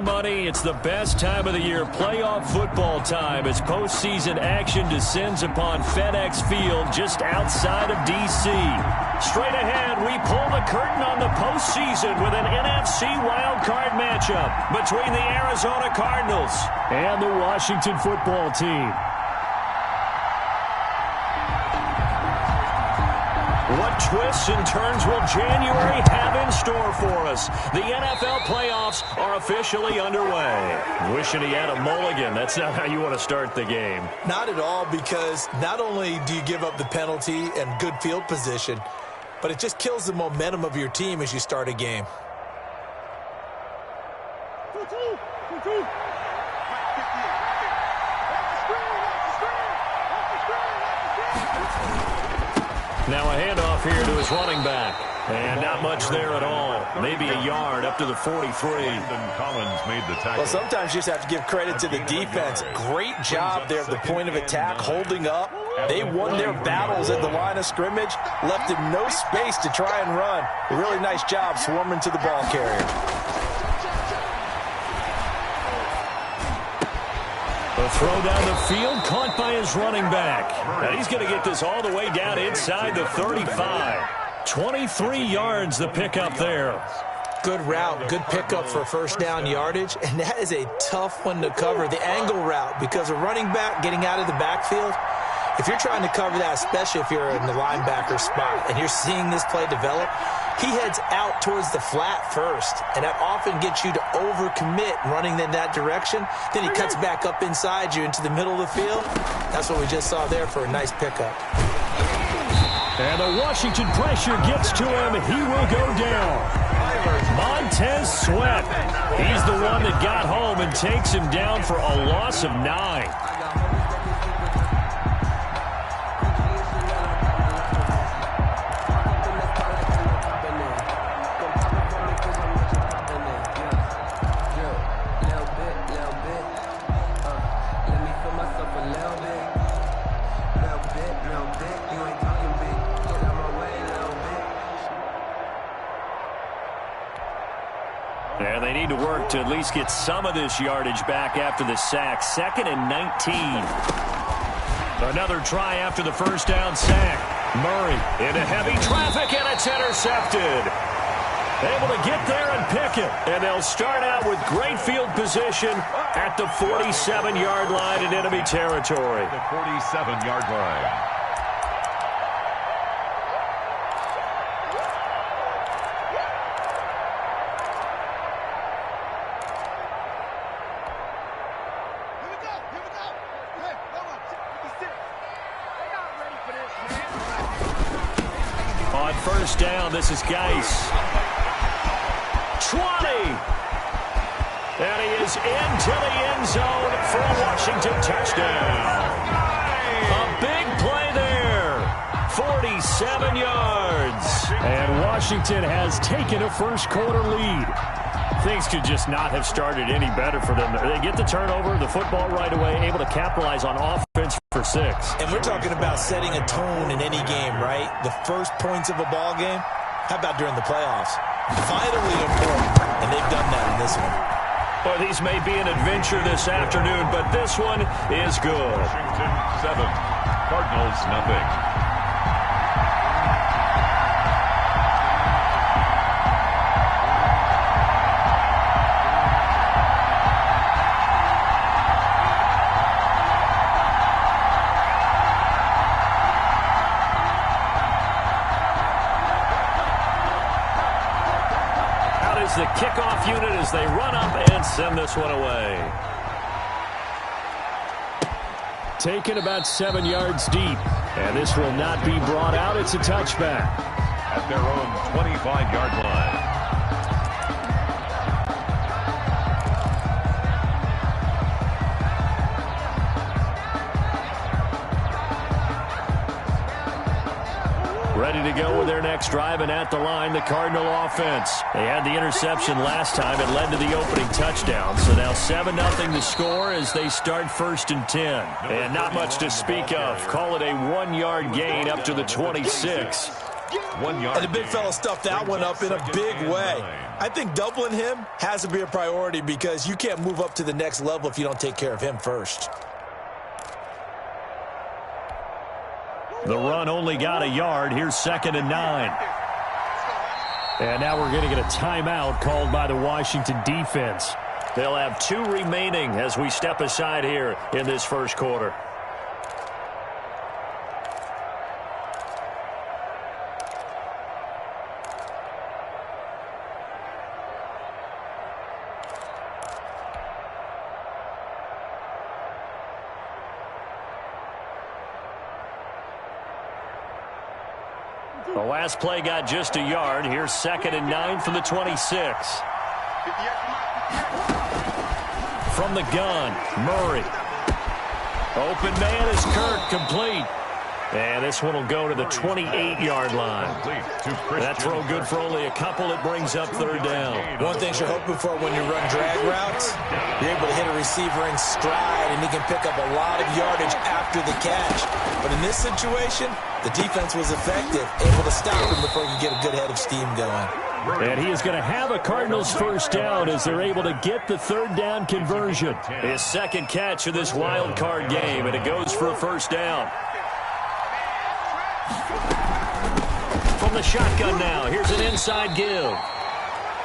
my money, it's the best time of the year, playoff football time, as postseason action descends upon FedEx Field just outside of D.C. Straight ahead, we pull the curtain on the postseason with an NFC wildcard matchup between the Arizona Cardinals and the Washington football team. What twists and turns will January have in store for us? The NFL playoffs are officially underway. Wishing he had a mulligan. That's not how you want to start the game. Not at all, because not only do you give up the penalty and good field position, but it just kills the momentum of your team as you start a game. Now a handoff here to his running back. And not much there at all. Maybe a yard up to the 43. Collins made the tackle. Well, sometimes you just have to give credit to the defense. Great job there at the point of attack, holding up. They won their battles at the line of scrimmage, left him no space to try and run. A really nice job swarming to the ball carrier. A throw down the field, caught by his running back. And he's going to get this all the way down inside the 35. 23 yards the pickup there. Good route, good pickup for first down yardage, and that is a tough one to cover, the angle route, because a running back getting out of the backfield, if you're trying to cover that, especially if you're in the linebacker spot and you're seeing this play develop, he heads out towards the flat first, and that often gets you to overcommit running in that direction. Then he cuts back up inside you into the middle of the field. That's what we just saw there for a nice pickup. And the Washington pressure gets to him. He will go down. Montez Sweat. He's the one that got home and takes him down for a loss of 9. And they need to work to at least get some of this yardage back after the sack. 2nd and 19. Another try after the first down sack. Murray into heavy traffic, and it's intercepted. Able to get there and pick it. And they'll start out with great field position at the 47-yard line in enemy territory. The 47-yard line. On first down, this is Geis. 20. And he is into the end zone for a Washington touchdown. A big play there. 47 yards. And Washington has taken a first quarter lead. Things could just not have started any better for them. They get the turnover, the football right away, able to capitalize on offense for 6. And we're talking about setting a tone in any game, right? The first points of a ball game. How about during the playoffs? Vitally important, and they've done that in this one. Well, these may be an adventure this afternoon, but this one is good. Washington 7, Cardinals nothing. The kickoff unit as they run up and send this one away. Taken about 7 yards deep. And this will not be brought out. It's a touchback. At their own 25-yard line. Ready to go with their next drive, and at the line, the Cardinal offense. They had the interception last time. It led to the opening touchdown. So now 7-0 to score as they start 1st and 10. And not much to speak of. Call it a 1-yard gain up to the 26. 1 yard. And the big fella stuffed that one up in a big way. I think doubling him has to be a priority because you can't move up to the next level if you don't take care of him first. The run only got a yard. Here's 2nd and 9. And now we're going to get a timeout called by the Washington defense. They'll have 2 remaining as we step aside here in this first quarter. The last play got just a yard. Here's 2nd and 9 from the 26. From the gun, Murray. Open man is Kirk, complete. And this one will go to the 28-yard line. That throw good for only a couple. It brings up 3rd down. One thing you're hoping for when you run drag routes, you're able to hit a receiver in stride, and he can pick up a lot of yardage after the catch. But in this situation, the defense was effective, able to stop him before he could get a good head of steam going. And he is going to have a Cardinals first down as they're able to get the 3rd down conversion. His 2nd catch of this wild card game, and it goes for a first down. From the shotgun now, here's an inside give.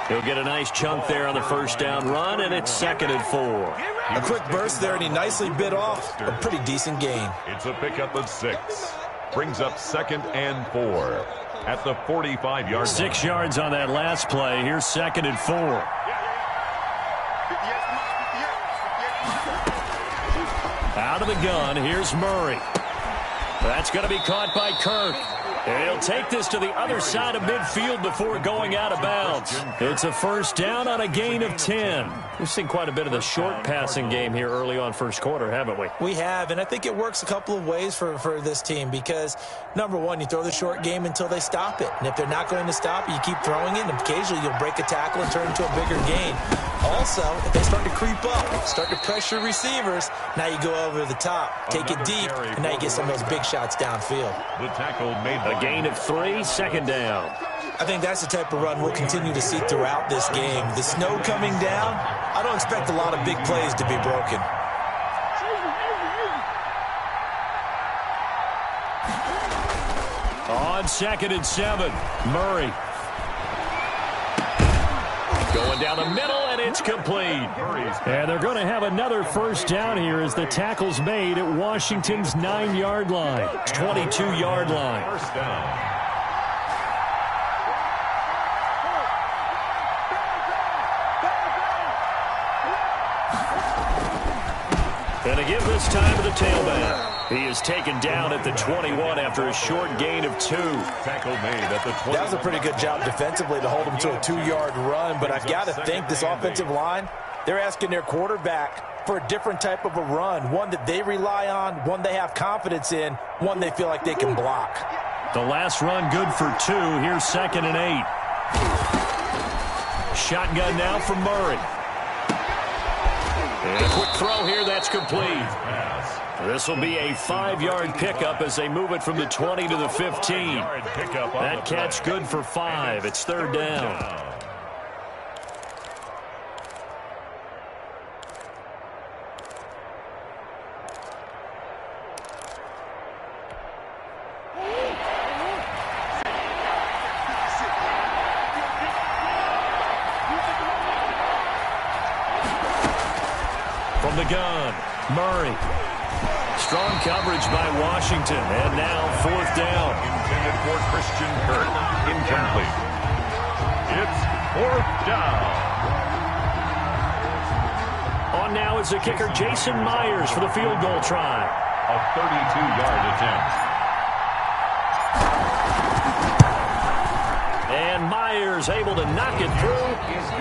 He'll get a nice chunk there on the first down run, and it's 2nd and 4. A quick burst there, and he nicely bit off a pretty decent gain. It's a pickup of 6. Brings up 2nd and 4 at the 45-yard line. 6 yards on that last play. Here's 2nd and 4. Out of the gun, here's Murray. That's going to be caught by Kirk. And he'll take this to the other side of midfield before going out of bounds. It's a first down on a gain of 10. We've seen quite a bit of the short passing game here early on first quarter, haven't we? We have, and I think it works a couple of ways for this team because, number one, you throw the short game until they stop it. And if they're not going to stop it, you keep throwing it, and occasionally you'll break a tackle and turn into a bigger gain. Also, if they start to creep up, start to pressure receivers, now you go over the top, take it deep, and now you get some of those big shots downfield. The tackle made a gain of 3, 2nd down. I think that's the type of run we'll continue to see throughout this game. The snow coming down, I don't expect a lot of big plays to be broken. On 2nd and 7, Murray. Going down the middle, and it's complete. And they're going to have another first down here as the tackle's made at Washington's 9-yard line. 22-yard line. First down. And to give this time to the tailback. He is taken down at the 21 after a short gain of 2. Tackle made at the 20. That was a pretty good job defensively to hold him to a 2-yard run, but I've got to think this offensive line, they're asking their quarterback for a different type of a run, one that they rely on, one they have confidence in, one they feel like they can block. The last run good for 2. Here's 2nd and 8. Shotgun now from Murray. And a quick throw here, that's complete. This will be a 5-yard pickup as they move it from the 20 to the 15. That catch good for 5. It's 3rd down. From the gun, Murray. Strong coverage by Washington, and now 4th down. Intended for Christian Kirk. Incomplete. It's 4th down. On now is the kicker Jason Myers for the field goal try. A 32-yard attempt. And Myers able to knock it through.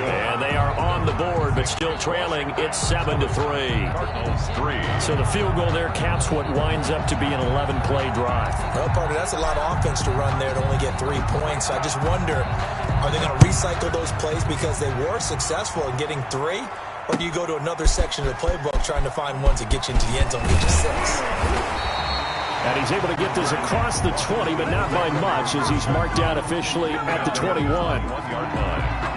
And they are on the board, but still trailing. It's 7-3. Cardinals 3. So the field goal there caps what winds up to be an 11-play drive. Well, partner, that's a lot of offense to run there to only get 3 points. I just wonder, are they going to recycle those plays because they were successful in getting 3? Or do you go to another section of the playbook trying to find ones that get you into the end zone, get you 6? And he's able to get this across the 20, but not by much as he's marked down officially at the 21. 1-yard line.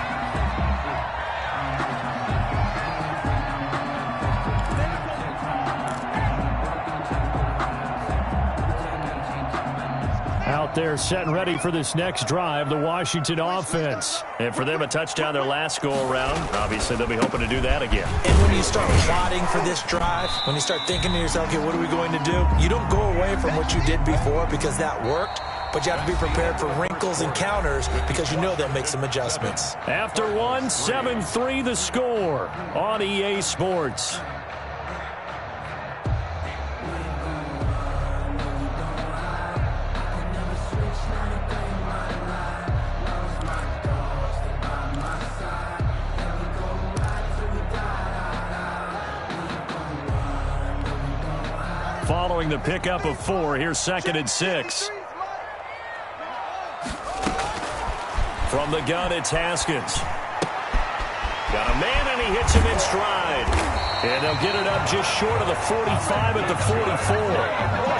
there set and ready for this next drive, the Washington offense. And for them, a touchdown their last go-around. Obviously, they'll be hoping to do that again. And when you start plotting for this drive, when you start thinking to yourself, okay, what are we going to do? You don't go away from what you did before because that worked, but you have to be prepared for wrinkles and counters because you know they'll make some adjustments. After one, 7-3 the score on EA Sports. Following the pickup of 4, here's 2nd and 6. From the gun, it's Haskins. Got a man, and he hits him in stride. And they'll get it up just short of the 45 at the 44.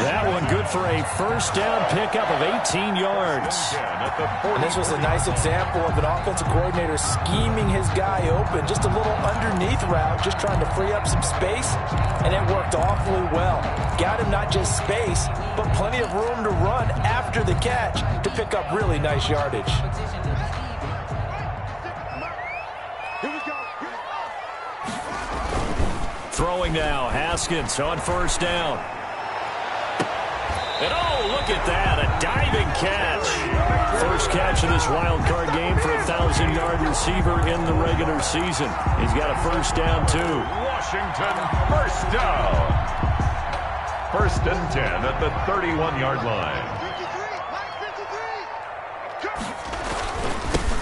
That one good for a first down pickup of 18 yards. And this was a nice example of an offensive coordinator scheming his guy open. Just a little underneath route, just trying to free up some space. And it worked awfully well. Got him not just space, but plenty of room to run after the catch to pick up really nice yardage. Throwing now, Haskins on first down. And oh, look at that, a diving catch. First catch of this wild card game for a 1,000-yard receiver in the regular season. He's got a first down, too. Washington, first down. 1st and 10 at the 31-yard line.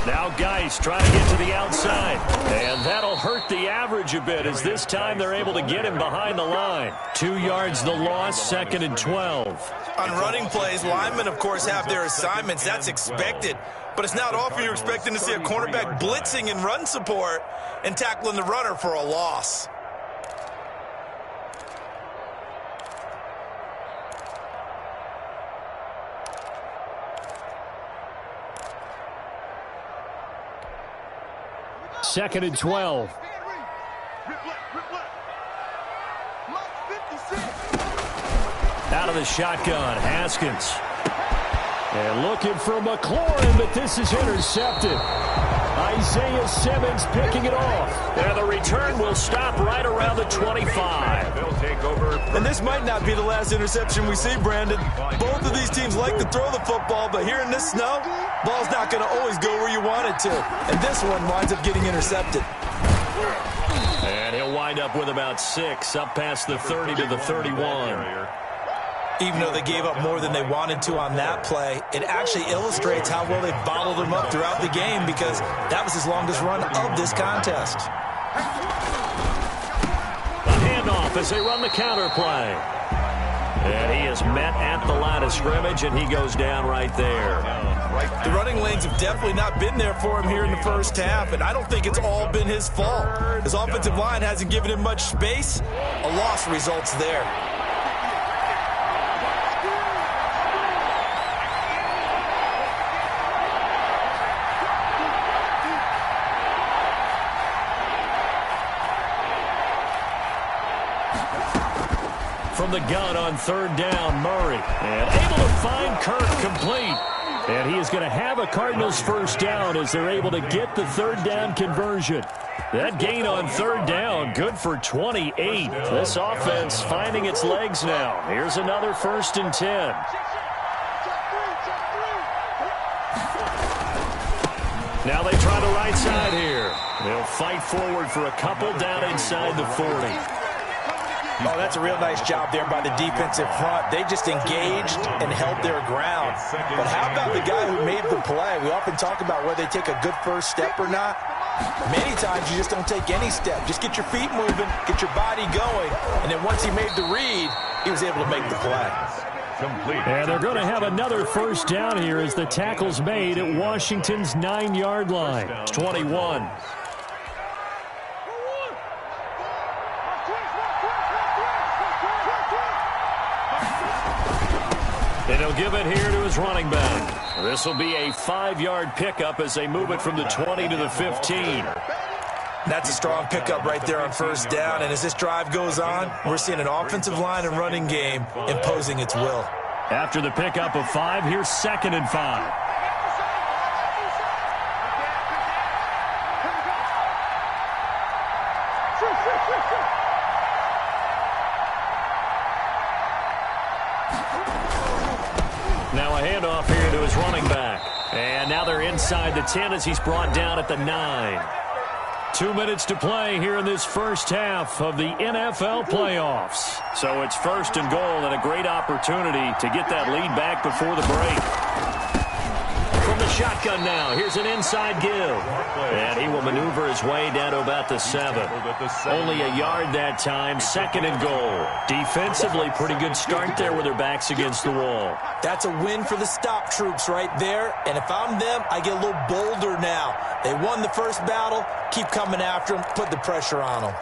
Now Geis trying to get to the outside. And that'll hurt the average a bit as this time they're able to get him behind the line. 2 yards the loss, 2nd and 12. On running plays, linemen, of course, have their assignments. That's expected. But it's not often you're expecting to see a cornerback blitzing in run support and tackling the runner for a loss. Second and 12. Out of the shotgun, Haskins. And looking for McLaurin, but this is intercepted. Isaiah Simmons picking it off. And the return will stop right around the 25. They'll take over. And this might not be the last interception we see, Brandon. Both of these teams like to throw the football, but here in this snow, ball's not going to always go where you want it to. And this one winds up getting intercepted. And he'll wind up with about 6, up past the 30 to the 31. Even though they gave up more than they wanted to on that play, it actually illustrates how well they bottled them up throughout the game because that was his longest run of this contest. A handoff as they run the counter play. And he is met at the line of scrimmage, and he goes down right there. The running lanes have definitely not been there for him here in the first half, and I don't think it's all been his fault. His offensive line hasn't given him much space. A loss results there. From the gun on 3rd down, Murray. And able to find Kirk complete. And he is going to have a Cardinals first down as they're able to get the 3rd down conversion. That gain on 3rd down, good for 28. This offense finding its legs now. Here's another 1st and 10. Now they try the right side here. They'll fight forward for a couple down inside the 40. Oh, that's a real nice job there by the defensive front. They just engaged and held their ground. But how about the guy who made the play? We often talk about whether they take a good first step or not. Many times you just don't take any step. Just get your feet moving, get your body going, and then once he made the read, he was able to make the play. Complete. And they're going to have another first down here as the tackle's made at Washington's 9-yard line. It's 21. And he'll give it here to his running back. This will be a 5-yard pickup as they move it from the 20 to the 15. That's a strong pickup right there on first down. And as this drive goes on, we're seeing an offensive line and running game imposing its will. After the pickup of 5, here's 2nd and 5. Now a handoff here to his running back. And now they're inside the 10 as he's brought down at the 9. 2 minutes to play here in this first half of the NFL playoffs. So it's 1st and goal and a great opportunity to get that lead back before the break. From the shotgun now, here's an inside give. And he will maneuver his way down to about the 7. Only a yard that time, 2nd and goal. Defensively, pretty good start there with their backs against the wall. That's a win for the stop troops right there. And if I'm them, I get a little bolder now. They won the first battle. Keep coming after them. Put the pressure on them.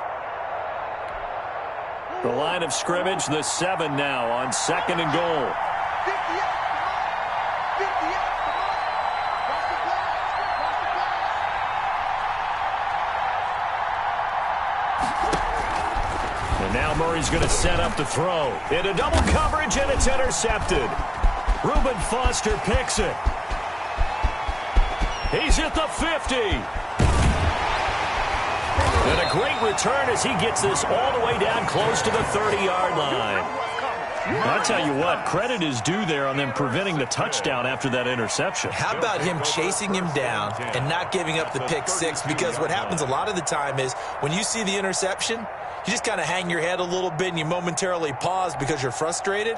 The line of scrimmage, the 7 now on 2nd and goal. And now Murray's going to set up the throw. Into double coverage, and it's intercepted. Reuben Foster picks it. He's at the 50. And a great return as he gets this all the way down close to the 30-yard line. I'll tell you what, credit is due there on them preventing the touchdown after that interception. How about him chasing him down and not giving up the pick 6? Because what happens a lot of the time is when you see the interception, you just kind of hang your head a little bit and you momentarily pause because you're frustrated.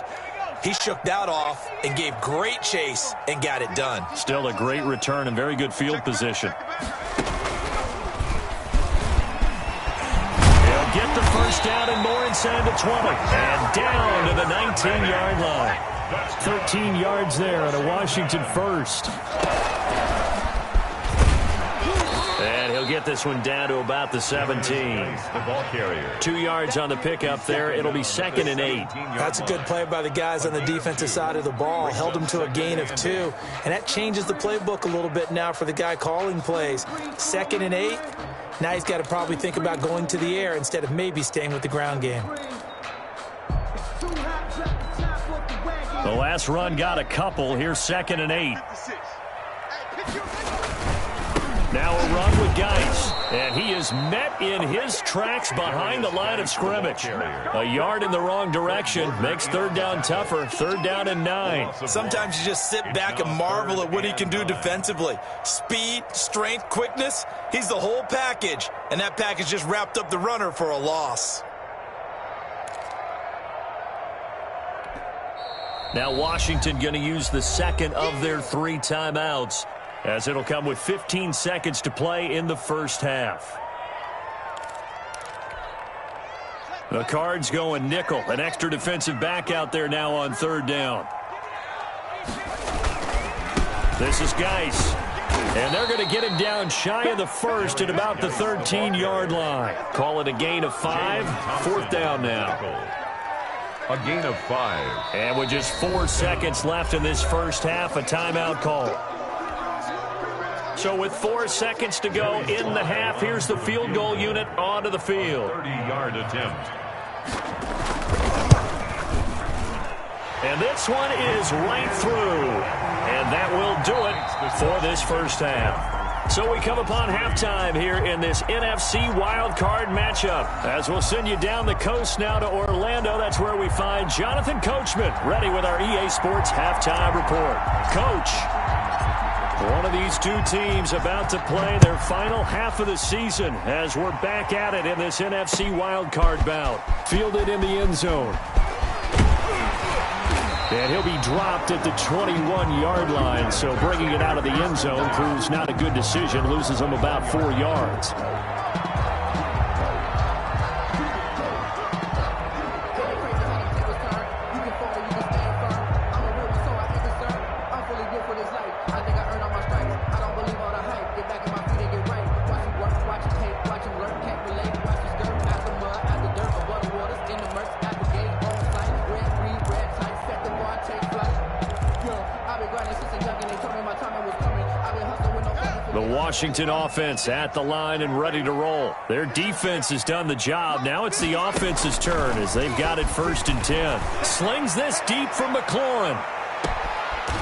He shook that off and gave great chase and got it done. Still a great return and very good field position. He'll get the first down and more inside the 20. And down to the 19-yard line. 13 yards there and a Washington first. And he'll get this one down to about the 17. The ball carrier. 2 yards on the pickup there. It'll be 2nd and 8. That's a good play by the guys on the defensive side of the ball. Held him to a gain of 2. And that changes the playbook a little bit now for the guy calling plays. 2nd and 8. Now he's got to probably think about going to the air instead of maybe staying with the ground game. The last run got a couple. Here's 2nd and 8. Now a run with Geis. And he is met in his tracks behind the line of scrimmage. A yard in the wrong direction makes 3rd down tougher. 3rd down and 9. Sometimes you just sit back and marvel at what he can do defensively. Speed, strength, quickness. He's the whole package. And that package just wrapped up the runner for a loss. Now Washington going to use the 2nd of their 3 timeouts, as it'll come with 15 seconds to play in the first half. The Cards going nickel. An extra defensive back out there now on 3rd down. This is Geis. And they're going to get him down shy of the 1st at about the 13-yard line. Call it a gain of 5. 4th down now. A gain of 5. And with just 4 seconds left in this first half, a timeout call. So with 4 seconds to go in the half, here's the field goal unit onto the field. 30-yard attempt. And this one is right through. And that will do it for this first half. So we come upon halftime here in this NFC wild card matchup. As we'll send you down the coast now to Orlando. That's where we find Jonathan Coachman ready with our EA Sports halftime report. Coach, one of these 2 teams about to play their final half of the season as we're back at it in this NFC wild card bout. Fielded in the end zone. And he'll be dropped at the 21-yard line, so bringing it out of the end zone proves not a good decision, loses him about 4 yards. Washington offense at the line and ready to roll. Their defense has done the job. Now it's the offense's turn as they've got it 1st and 10. Slings this deep from McLaurin.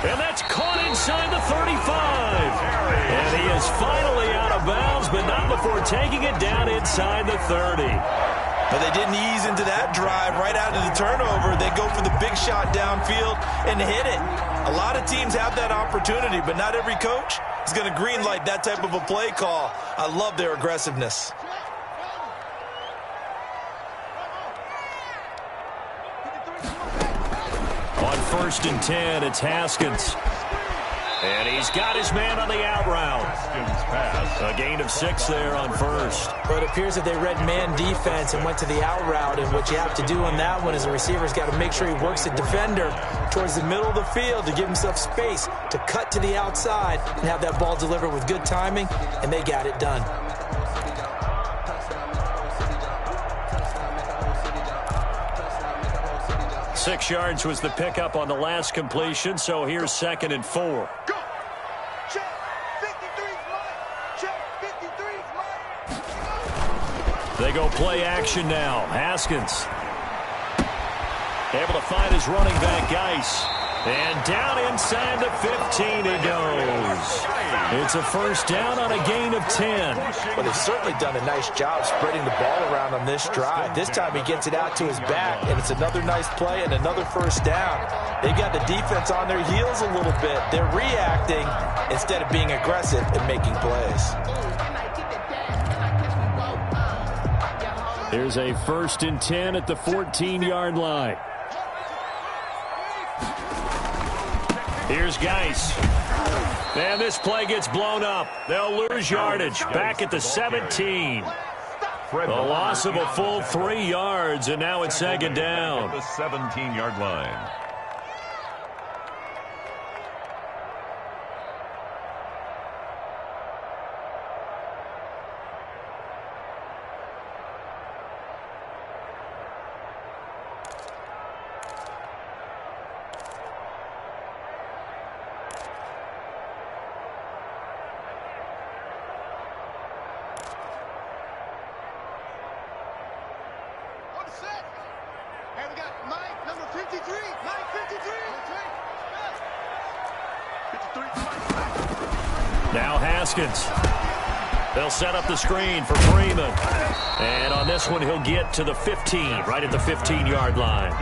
And that's caught inside the 35. And he is finally out of bounds, but not before taking it down inside the 30. But they didn't ease into that drive right out of the turnover. They go for the big shot downfield and hit it. A lot of teams have that opportunity, but not every coach is going to green light that type of a play call. I love their aggressiveness. On 1st and 10, it's Haskins. And he's got his man on the out route. A gain of 6 there on 1st. Well, it appears that they read man defense and went to the out route, and what you have to do on that one is the receiver's got to make sure he works the defender towards the middle of the field to give himself space to cut to the outside and have that ball delivered with good timing, and they got it done. Six yards was the pickup on the last completion, so here's 2nd and 4. Go. Check. 53's mine. Check. 53's mine. They go play action now. Haskins able to find his running back, Geis. And down inside the 15 he goes. It's a 1st down on a gain of 10. Well, they've certainly done a nice job spreading the ball around on this drive. This time he gets it out to his back, and it's another nice play and another 1st down. They've got the defense on their heels a little bit. They're reacting instead of being aggressive and making plays. Here's a 1st and 10 at the 14-yard line. Here's Geis. And this play gets blown up. They'll lose yardage. Back at the 17. A loss of a full 3 yards, and now it's 2nd down. The 17-yard line. Now Haskins. They'll set up the screen for Freeman. And on this one, he'll get to the 15, right at the 15-yard line.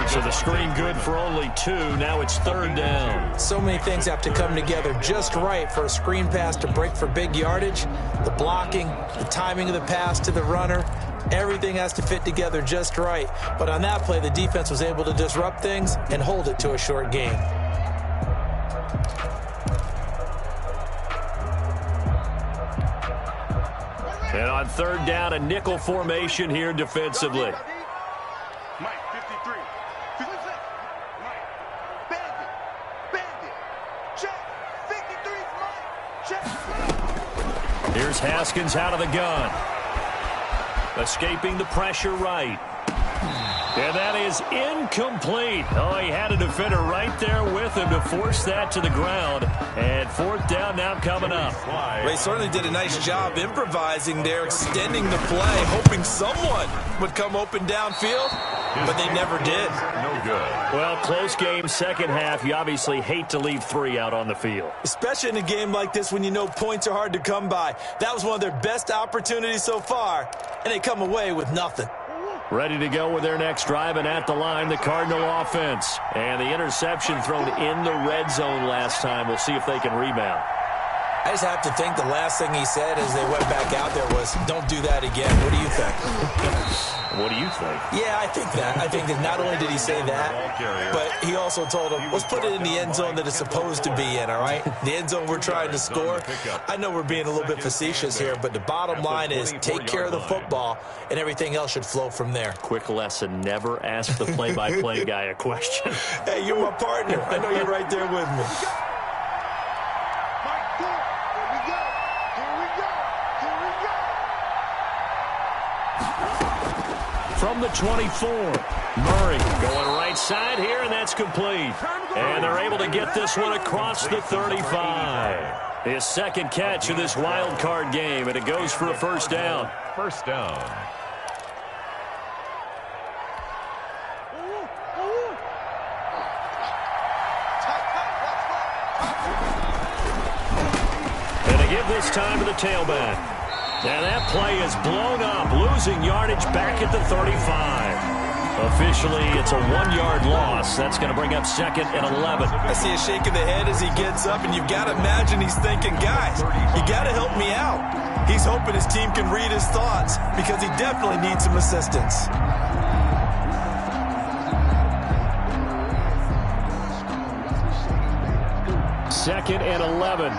So the screen good for only 2. Now it's 3rd down. So many things have to come together just right for a screen pass to break for big yardage. The blocking, the timing of the pass to the runner, everything has to fit together just right. But on that play, the defense was able to disrupt things and hold it to a short gain. And on 3rd down, a nickel formation here defensively. Mike, 53. 56. Mike. Bandit. Check. 53's Mike. Check. Here's Haskins out of the gun. Escaping the pressure right. And that is incomplete. Oh, he had a defender right there with him to force that to the ground. And 4th down now coming up. They certainly did a nice job improvising there, extending the play, hoping someone would come open downfield, but they never did. No good. Well, close game, 2nd half. You obviously hate to leave 3 out on the field. Especially in a game like this when you know points are hard to come by. That was one of their best opportunities so far, and they come away with nothing. Ready to go with their next drive, and at the line, the Cardinal offense. And the interception thrown in the red zone last time. We'll see if they can rebound. I just have to think the last thing he said as they went back out there was, don't do that again. What do you think? What do you think? Yeah, I think that. I think that not only did he say that, but he also told him, let's put it in the end zone that it's supposed to be in, all right? The end zone we're trying to score. I know we're being a little bit facetious here, but the bottom line is take care of the football, and everything else should flow from there. Quick lesson, never ask the play-by-play guy a question. Hey, you're my partner. I know you're right there with me. From the 24, Murray going right side here, and that's complete. And they're able to get this one across the 35. His second catch of this wild card game, and it goes for a first down. First down. And they give this time to the tailback. And that play is blown up, losing yardage back at the 35. Officially, it's a 1-yard loss. That's going to bring up 2nd and 11. I see a shake of the head as he gets up, and you've got to imagine he's thinking, guys, you got to help me out. He's hoping his team can read his thoughts because he definitely needs some assistance. Second and 11.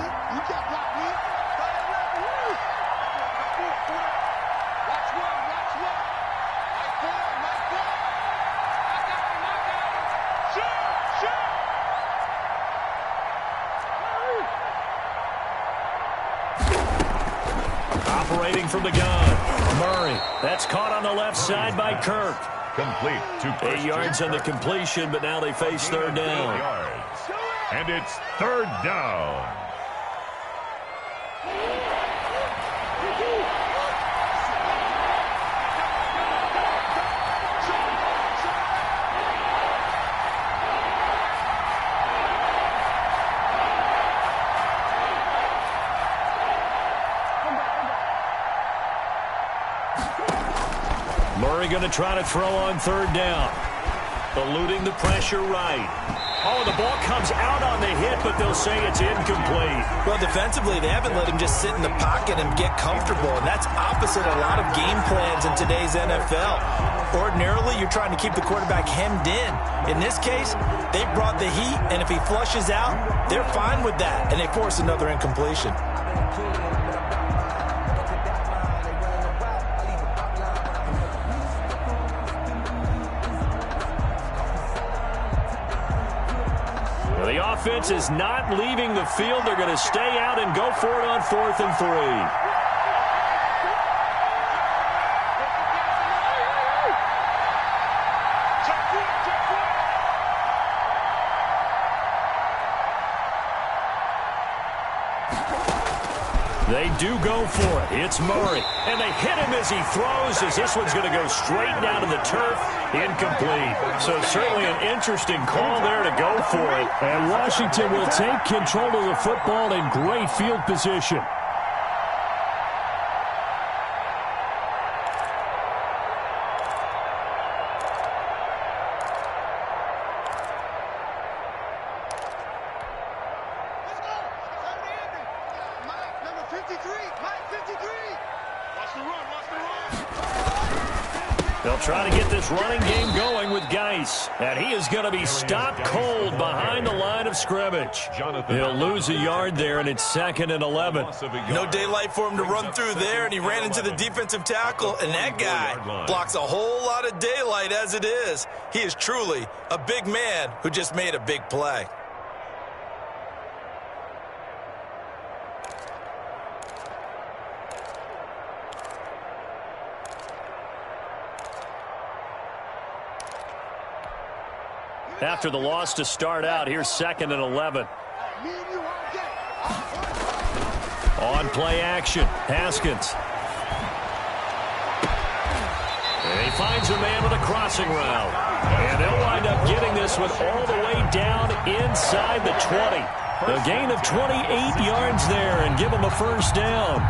Operating from the gun, Murray. That's caught on the left side by Kirk. Complete to 8 yards on the completion, but now they face third down. And it's third down. Murray going to try to throw on third down. Eluding the pressure right. Oh, the ball comes out on the hit, but they'll say it's incomplete. Well, defensively, they haven't let him just sit in the pocket and get comfortable, and that's opposite a lot of game plans in today's NFL. Ordinarily, you're trying to keep the quarterback hemmed in. In this case, they brought the heat, and if he flushes out, they're fine with that, and they force another incompletion. The offense is not leaving the field. They're going to stay out and go for it on 4th and 3. They do go for it. It's Murray. And they hit him as he throws, as this one's going to go straight down to the turf. Incomplete. So certainly an interesting call there to go for it. And Washington will take control of the football in great field position. They'll try to get this running game going with Geis. And he is going to be stopped cold behind the line of scrimmage. He'll lose a yard there, and it's 2nd and 11. No daylight for him to run through there, and he ran into the defensive tackle, and that guy blocks a whole lot of daylight as it is. He is truly a big man who just made a big play. After the loss to start out, here's 2nd and 11. On play action, Haskins. And he finds a man with a crossing route. And they'll wind up getting this one all the way down inside the 20. A gain of 28 yards there and give them a first down.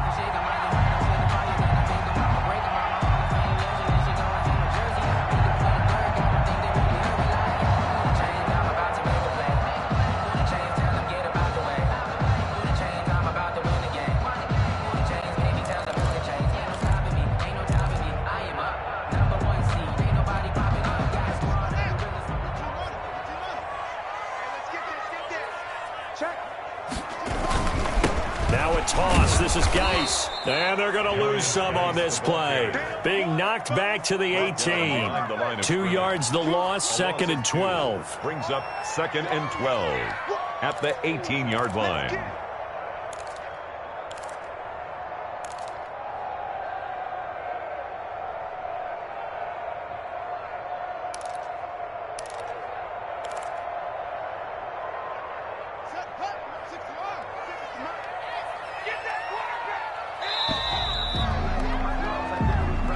Toss. This is Geis. And they're going to lose some on this play. Being knocked back to the 18. 2 yards the loss, 2nd and 12. Brings up 2nd and 12 at the 18-yard line.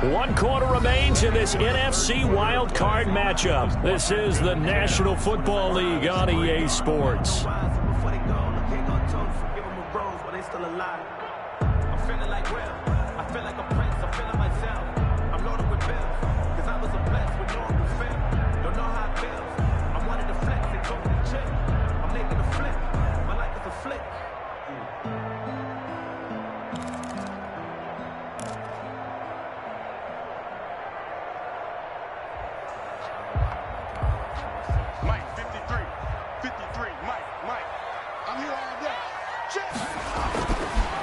One quarter remains in this NFC wild card matchup. This is the National Football League on EA Sports.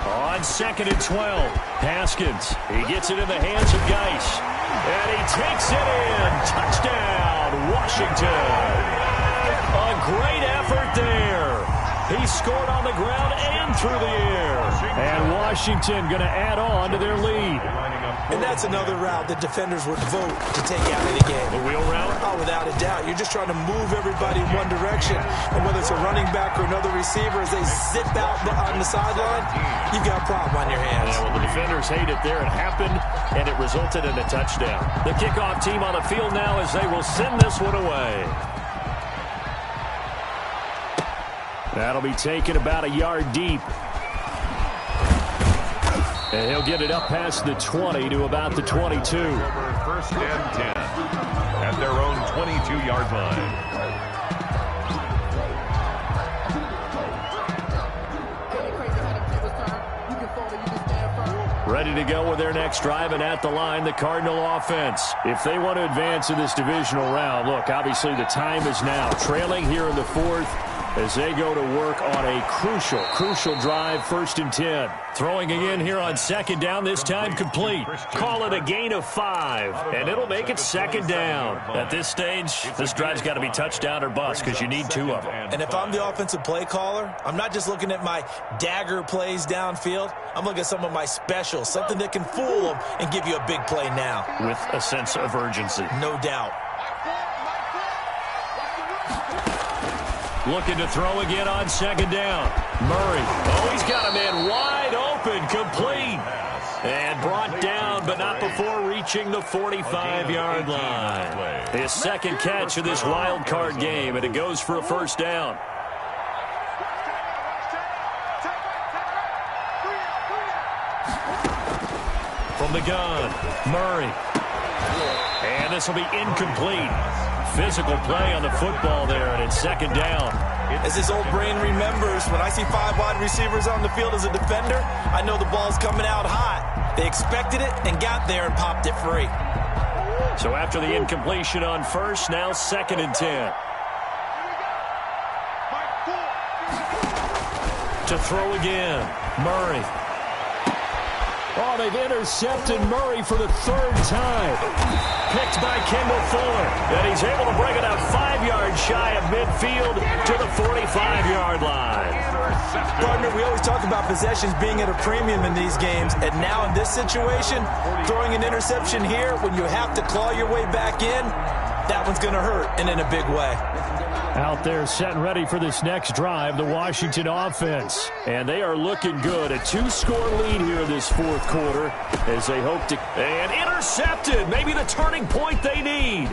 On 2nd and 12, Haskins. He gets it in the hands of Geis. And he takes it in. Touchdown, Washington. A great effort there. He scored on the ground and through the air. And Washington going to add on to their lead. And that's another route that defenders would vote to take out of the game. The wheel route? Oh, without a doubt. You're just trying to move everybody in one direction. And whether it's a running back or another receiver, as they zip out on the sideline, you've got a problem on your hands. Yeah, well, the defenders hate it there. It happened, and it resulted in a touchdown. The kickoff team on the field now as they will send this one away. That'll be taken about a yard deep. And he'll get it up past the 20 to about the 22. 1st and 10 at their own 22-yard line. Ready to go with their next drive, and at the line, the Cardinal offense. If they want to advance in this divisional round, look, obviously the time is now. Trailing here in the 4th as they go to work on a crucial drive, 1st and 10. Throwing again here on 2nd down, this time complete. Call it a gain of 5, and it'll make it 2nd down. At this stage, this drive's got to be touchdown or bust because you need 2 of them. And if I'm the offensive play caller, I'm not just looking at my dagger plays downfield. I'm looking at some of my specials, something that can fool them and give you a big play now. With a sense of urgency. No doubt. Looking to throw again on 2nd down. Murray. Oh, he's got him in wide open, complete. And brought down, but not before reaching the 45-yard line. His 2nd catch of this wild card game, and it goes for a 1st down. From the gun, Murray. And this will be incomplete. Physical play on the football there, and it's 2nd down. As his old brain remembers, when I see 5 wide receivers on the field as a defender, I know the ball's coming out hot. They expected it and got there and popped it free. So after the incompletion on 1st, now 2nd and 10. To throw again, Murray. Oh, they've intercepted Murray for the 3rd time. Picked by Kendall Fuller. And he's able to bring it out 5 yards shy of midfield to the 45-yard line. Partner, we always talk about possessions being at a premium in these games. And now in this situation, throwing an interception here when you have to claw your way back in, that one's going to hurt, and in a big way. Out there set and ready for this next drive, the Washington offense. And they are looking good. A 2-score lead here in this 4th quarter as they hope to... And intercepted! Maybe the turning point they need.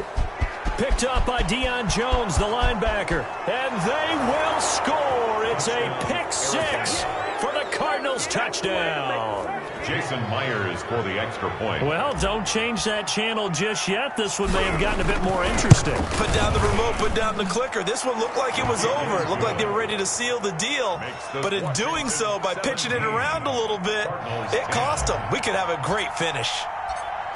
Picked up by Deion Jones, the linebacker. And they will score. It's a pick 6 for the Cardinals touchdown. Jason Myers for the extra point. Well, don't change that channel just yet. This one may have gotten a bit more interesting. Put down the remote, put down the clicker. This one looked like it was over. It looked like they were ready to seal the deal. But in doing so, by pitching it around a little bit, it cost them. We could have a great finish.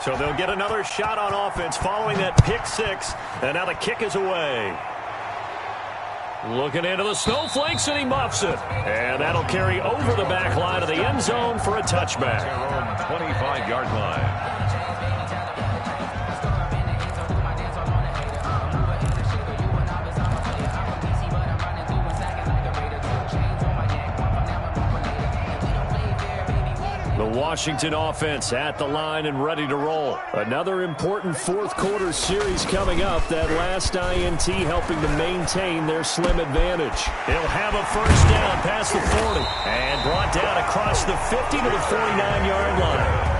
So they'll get another shot on offense following that pick 6. And now the kick is away. Looking into the snowflakes, and he muffs it. And that'll carry over the back line of the end zone for a touchback. 25-yard line. The Washington offense at the line and ready to roll. Another important 4th quarter series coming up. That last INT helping to maintain their slim advantage. He'll have a 1st down past the 40 and brought down across the 50 to the 49-yard line.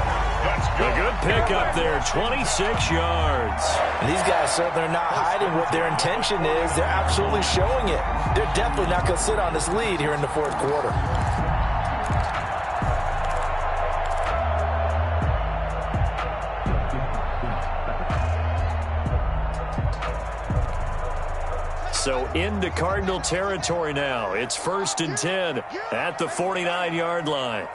A good pickup there, 26 yards. And these guys certainly are not hiding what their intention is. They're absolutely showing it. They're definitely not going to sit on this lead here in the fourth quarter. So into Cardinal territory now. It's 1st and 10 at the 49-yard line.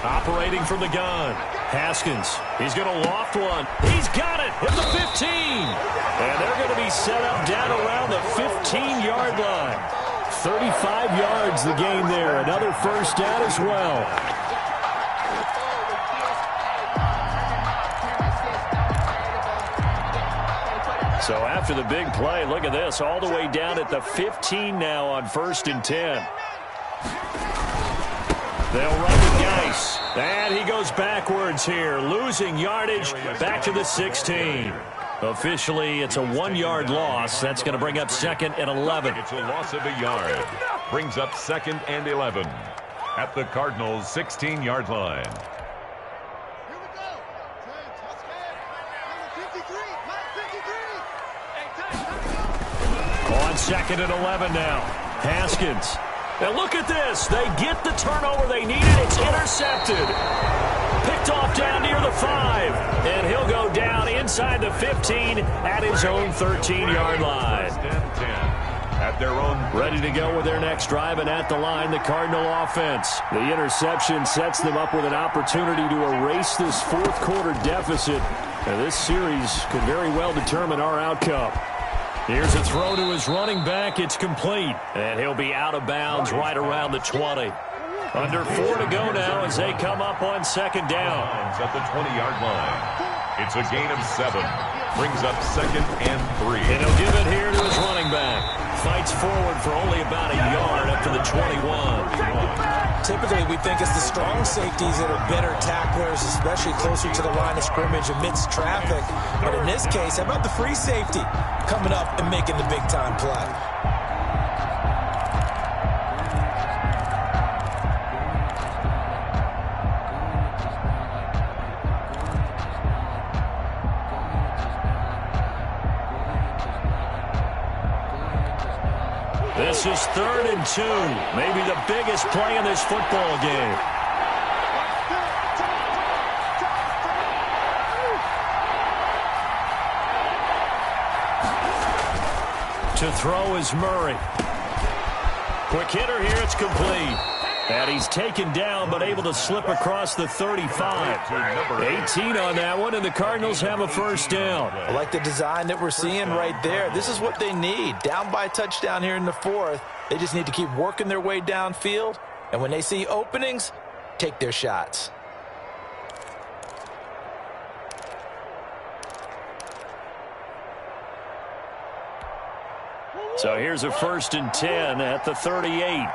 Operating from the gun. Haskins. He's going to loft one. He's got it at the 15. And they're going to be set up down around the 15-yard line. 35 yards the game there. Another first down as well. So after the big play, look at this, all the way down at the 15 now on 1st and 10. They'll run to Geis. And he goes backwards here, losing yardage back to the 16. Officially, it's a 1-yard loss. That's going to bring up 2nd and 11. It's a loss of a yard. Brings up 2nd and 11 at the Cardinals' 16-yard line. On 2nd and 11 now. Haskins. And look at this. They get the turnover they needed. It's intercepted. Picked off down near the 5. And he'll go down inside the 15 at his own 13-yard line. At their own, ready to go with their next drive, and at the line, the Cardinal offense. The interception sets them up with an opportunity to erase this fourth quarter deficit. And this series could very well determine our outcome. Here's a throw to his running back. It's complete. And he'll be out of bounds right around the 20. Under 4 to go now as they come up on 2nd down. At the 20-yard line. It's a gain of 7. Brings up 2nd and 3. And he'll give it here to his running back. Fights forward for only about a yard up to the 21. Typically, we think it's the strong safeties that are better tacklers, especially closer to the line of scrimmage amidst traffic. But in this case, how about the free safety coming up and making the big-time play? This is 3rd and 2. Maybe the biggest play in this football game. To throw is Murray. Quick hitter here. It's complete. And he's taken down, but able to slip across the 35. 18 on that one, and the Cardinals have a first down. I like the design that we're seeing right there. This is what they need. Down by a touchdown here in the 4th. They just need to keep working their way downfield. And when they see openings, take their shots. So here's a 1st and 10 at the 38.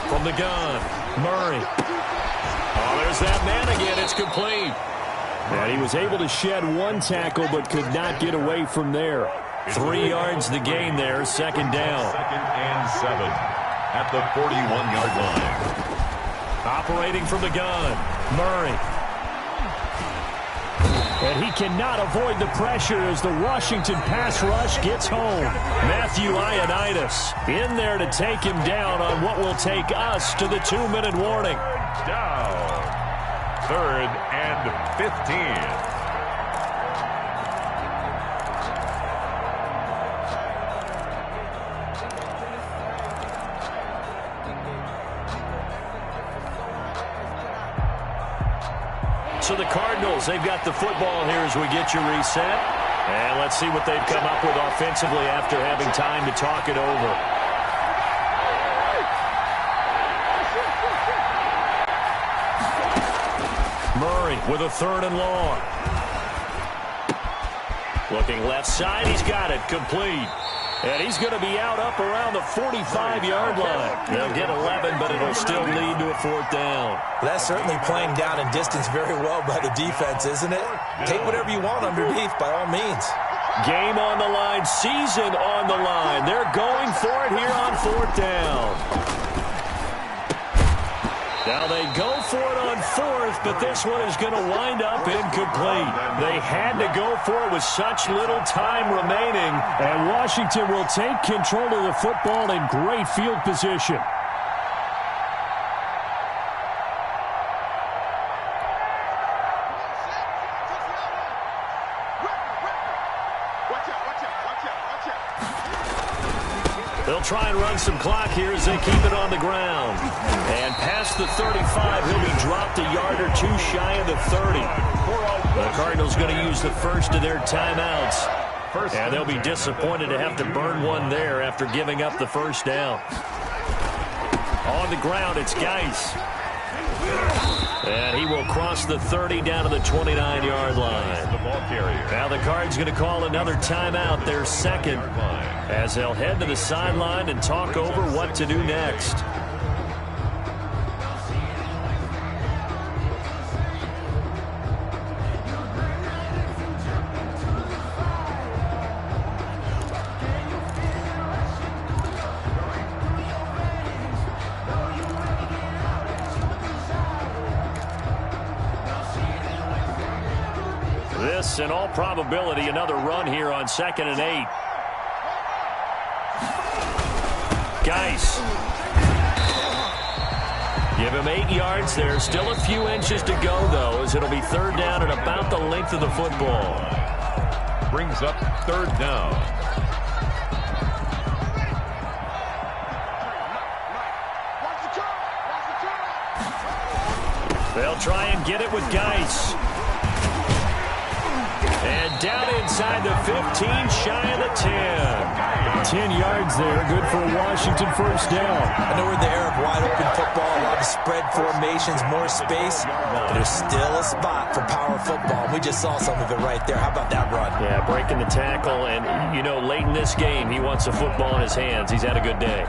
From the gun, Murray. Oh, there's that man again. It's complete. And he was able to shed one tackle but could not get away from there. 3 yards the gain there, 2nd down. 2nd and 7 at the 41-yard line. Operating from the gun, Murray. And he cannot avoid the pressure as the Washington pass rush gets home. Matthew Ioannidis in there to take him down on what will take us to the 2-minute warning. Down. 3rd and 15. So the Cardinals, they've got the football here as we get you reset. And let's see what they've come up with offensively after having time to talk it over. Murray with a 3rd and long. Looking left side, he's got it, complete. And he's going to be out up around the 45-yard line. They'll get 11, but it'll still lead to a 4th down. That's certainly playing down in distance very well by the defense, isn't it? Take whatever you want underneath, by all means. Game on the line, season on the line. They're going for it here on 4th down. Now they go for it on 4th, but this one is going to wind up incomplete. They had to go for it with such little time remaining, and Washington will take control of the football in great field position. They'll try and run some clock here as they keep it on the ground. And past the 35, he'll be dropped a yard or two shy of the 30. The Cardinals going to use the first of their timeouts. And they'll be disappointed to have to burn one there after giving up the first down. On the ground, it's Geis. And he will cross the 30 down to the 29-yard line. Now the Cards going to call another timeout, their second, as they'll head to the sideline and talk over what to do next. This, in all probability, another run here on 2nd and 8. Geis. Give him 8 yards there. Still a few inches to go, though, as it'll be 3rd down and about the length of the football. Brings up 3rd down. They'll try and get it with Geis. And down inside the 15, shy of the 10. 10 yards there, good for a Washington first down. I know we're in the era of wide-open football, a lot of spread formations, more space, but there's still a spot for power football. We just saw some of it right there. How about that run? Yeah, breaking the tackle, and, you know, late in this game, he wants the football in his hands. He's had a good day.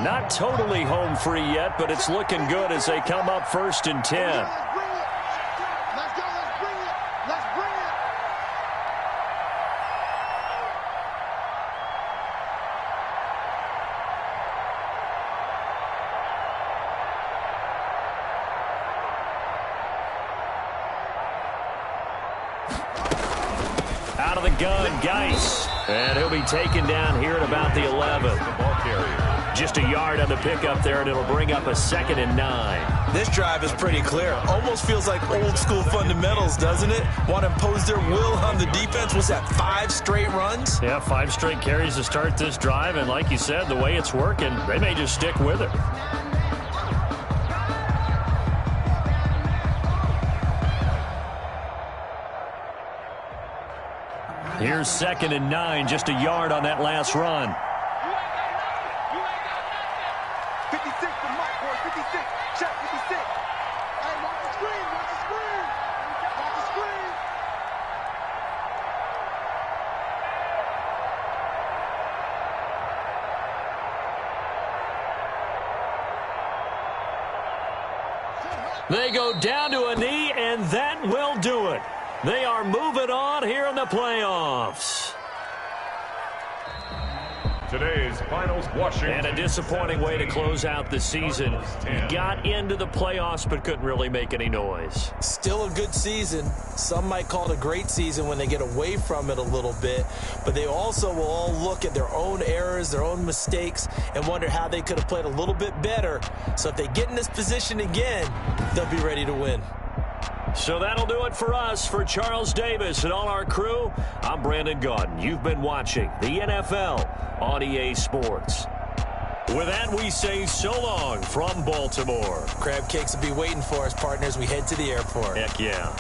Not totally home free yet, but it's looking good as they come up 1st and 10. Let's go, let's bring it. Let's bring it. Out of the gun, Geis. And he'll be taken down here at about the 11. Just a yard on the pickup there, and it'll bring up a 2nd and 9. This drive is pretty clear. Almost feels like old school fundamentals, doesn't it? Want to impose their will on the defense. Was that 5 straight runs? Yeah, 5 straight carries to start this drive, and like you said, the way it's working, they may just stick with it. Here's 2nd and 9, just a yard on that last run. 56 for Mike, boy, 56. Check 56. Hey, watch the screen, watch the screen. Watch the screen. They go down to a knee, and that will do it. They are moving on here in the playoffs. Today's finals, Washington. And a disappointing way to close out the season. Got into the playoffs, but couldn't really make any noise. Still a good season. Some might call it a great season when they get away from it a little bit. But they also will all look at their own errors, their own mistakes, and wonder how they could have played a little bit better. So if they get in this position again, they'll be ready to win. So that'll do it for us. For Charles Davis and all our crew, I'm Brandon Gaudin. You've been watching the NFL on EA Sports. With that, we say so long from Baltimore. Crab cakes will be waiting for us, partners. We head to the airport. Heck yeah.